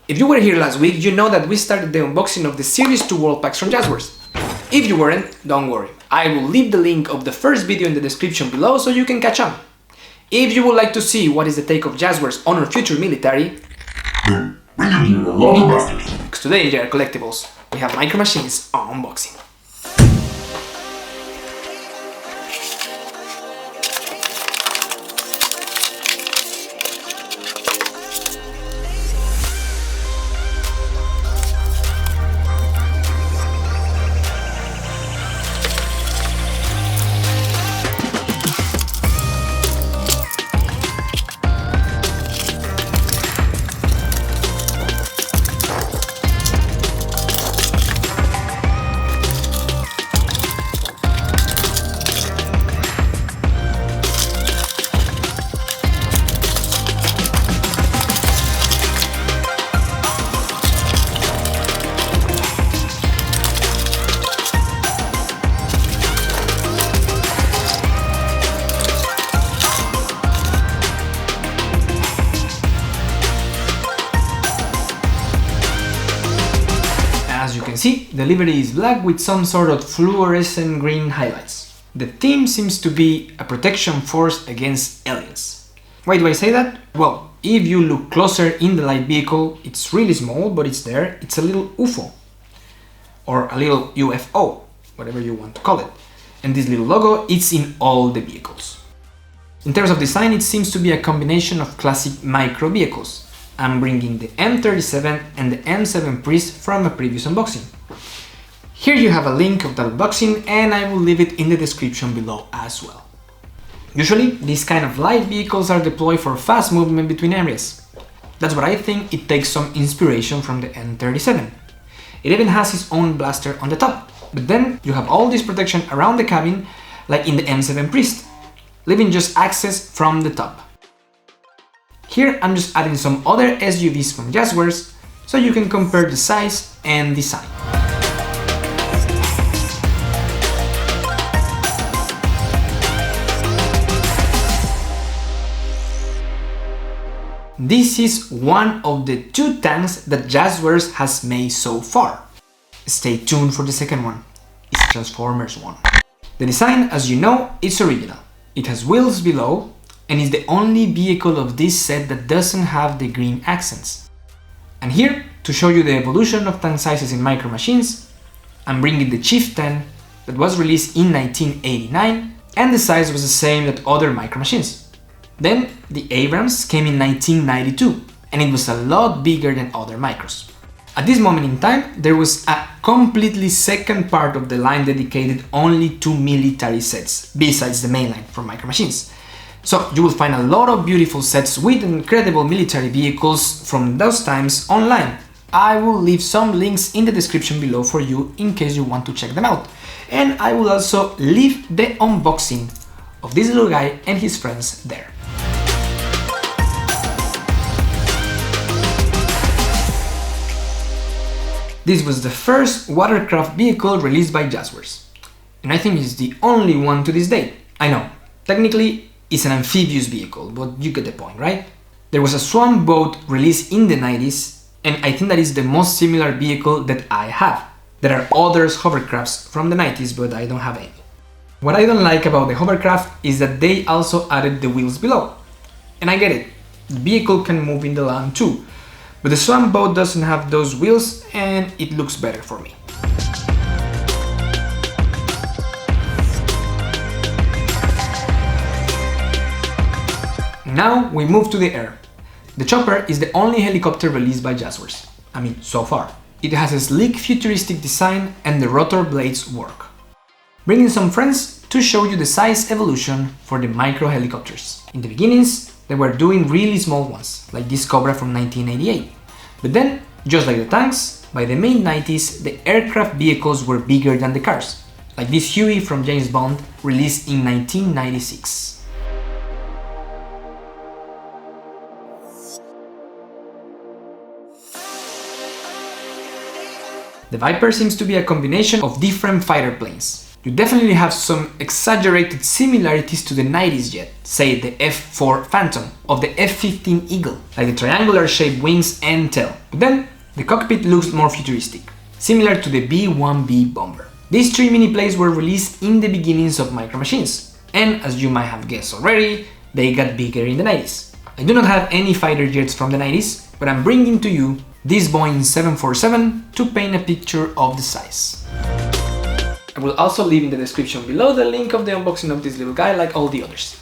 If you were here last week, you know that we started the unboxing of the Series 2 World Packs from Jazwares. If you weren't, don't worry. I will leave the link of the first video in the description below so you can catch up. If you would like to see what is the take of Jazwares on our future military, then bring in here a lot of bastards. because today they are collectibles. We have Micro Machines unboxing. As you can see, the livery is black with some sort of fluorescent green highlights. The theme seems to be a protection force against aliens. Why do I say that? Well, if you look closer in the light vehicle, it's really small, but it's there. It's a little UFO, or a little UFO, whatever you want to call it. And this little logo, it's in all the vehicles. In terms of design, it seems to be a combination of classic micro vehicles. I'm bringing the M37 and the M7 Priest from a previous unboxing. Here you have a link of that unboxing and I will leave it in the description below as well. Usually, these kind of light vehicles are deployed for fast movement between areas. That's what I think. It takes some inspiration from the M37. It even has its own blaster on the top. But then you have all this protection around the cabin like in the M7 Priest, leaving just access from the top. Here I'm just adding some other SUVs from Jazwares so you can compare the size and design. This is one of the 2 tanks that Jazwares has made so far. Stay tuned for the second one. It's Transformers 1. The design, as you know, is original. It has wheels below and is the only vehicle of this set that doesn't have the green accents. And here, to show you the evolution of tank sizes in Micro Machines, I'm bringing the Chieftain that was released in 1989 and the size was the same that other Micro Machines. Then the Abrams came in 1992 and it was a lot bigger than other Micros. At this moment in time, there was a completely second part of the line dedicated only to military sets, besides the main line from Micro Machines. So you will find a lot of beautiful sets with incredible military vehicles from those times online. I will leave some links in the description below for you in case you want to check them out. And I will also leave the unboxing of this little guy and his friends there. This was the first watercraft vehicle released by Jazwares. And I think it's the only one to this day. I know, technically it's an amphibious vehicle, but you get the point, right? There was a swamp boat released in the 90s, and I think that is the most similar vehicle that I have. There are others hovercrafts from the 90s, but I don't have any. What I don't like about the hovercraft is that they also added the wheels below. And I get it, the vehicle can move in the land too, but the swamp boat doesn't have those wheels and it looks better for me. Now we move to the air. The chopper is the only helicopter released by Jazwares. I mean, so far. It has a sleek futuristic design and the rotor blades work. Bringing some friends to show you the size evolution for the micro helicopters. In the beginnings, they were doing really small ones, like this Cobra from 1988. But then, just like the tanks, by the mid 90s, the aircraft vehicles were bigger than the cars, like this Huey from James Bond, released in 1996. The Viper seems to be a combination of different fighter planes. You definitely have some exaggerated similarities to the 90s jet, say the F4 Phantom of the F-15 Eagle, like the triangular shaped wings and tail. But then the cockpit looks more futuristic, similar to the B-1B bomber. These three mini planes were released in the beginnings of Micro Machines, and as you might have guessed already, they got bigger in the 90s. I do not have any fighter jets from the 90s, but I'm bringing to you this Boeing 747 to paint a picture of the size. I will also leave in the description below the link of the unboxing of this little guy, like all the others.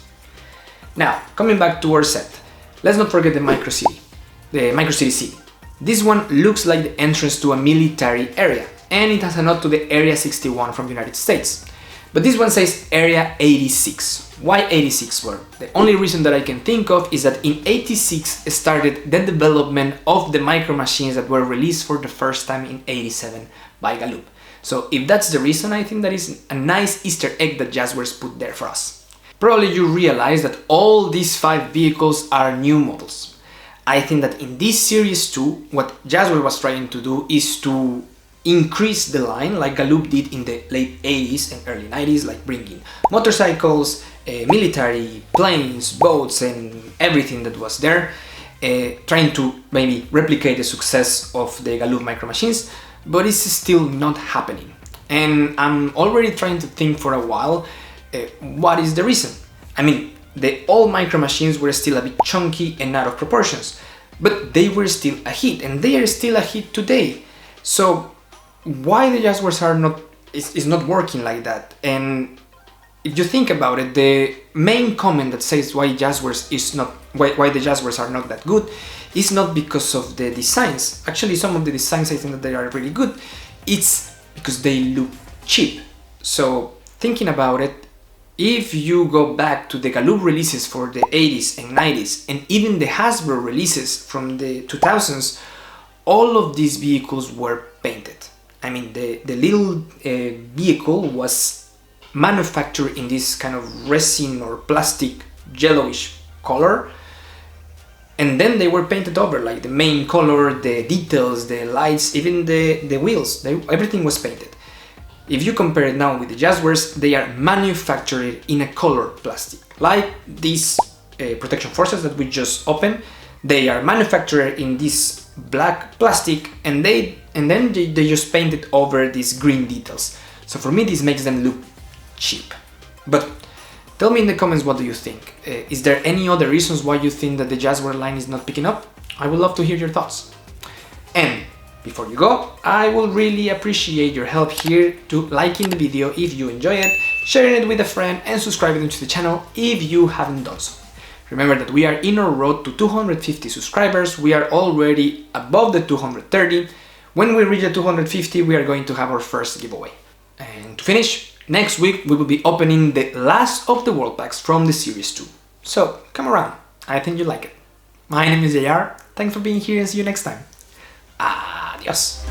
Now, coming back to our set, let's not forget the Micro City City. This one looks like the entrance to a military area, and it has a nod to the Area 61 from the United States. But this one says Area 86. Why 86? Well, the only reason that I can think of is that in 86 started the development of the Micro Machines that were released for the first time in 87 by Galoob. So if that's the reason, I think that is a nice Easter egg that Jazwares put there for us. Probably you realize that all these 5 vehicles are new models. I think that in this Series 2, what Jazwares was trying to do is to increase the line like Galoob did in the late 80s and early 90s, like bringing motorcycles, military, planes, boats and everything that was there, trying to maybe replicate the success of the Galoob Micro Machines, but it's still not happening. And I'm already trying to think for a while, what is the reason? I mean, the old Micro Machines were still a bit chunky and out of proportions, but they were still a hit, and they are still a hit today. So why the Jazwares is not working like that? And if you think about it, the main comment that says why the Jazwares are not that good is not because of the designs. Actually, some of the designs I think that they are really good. It's because they look cheap. So thinking about it, if you go back to the Galoob releases for the 80s and 90s, and even the Hasbro releases from the 2000s, all of these vehicles were painted. I mean, the little vehicle was manufactured in this kind of resin or plastic yellowish color, and then they were painted over, like the main color, the details, the lights, even the wheels, everything was painted. If you compare it now with the Jazwares, they are manufactured in a color plastic, like these protection forces that we just opened. They are manufactured in this black plastic, and then they just painted over these green details. So for me, this makes them look cheap. But tell me in the comments, what do you think? Is there any other reasons why you think that the Jazwares line is not picking up? I would love to hear your thoughts. And before you go, I will really appreciate your help here to liking the video if you enjoy it, sharing it with a friend, and subscribing to the channel if you haven't done so. Remember that we are in our road to 250 subscribers. We are already above the 230. When we reach the 250, we are going to have our first giveaway. And to finish, next week we will be opening the last of the world packs from the Series 2. So come around, I think you'll like it. My name is JR, thanks for being here and see you next time. Adios.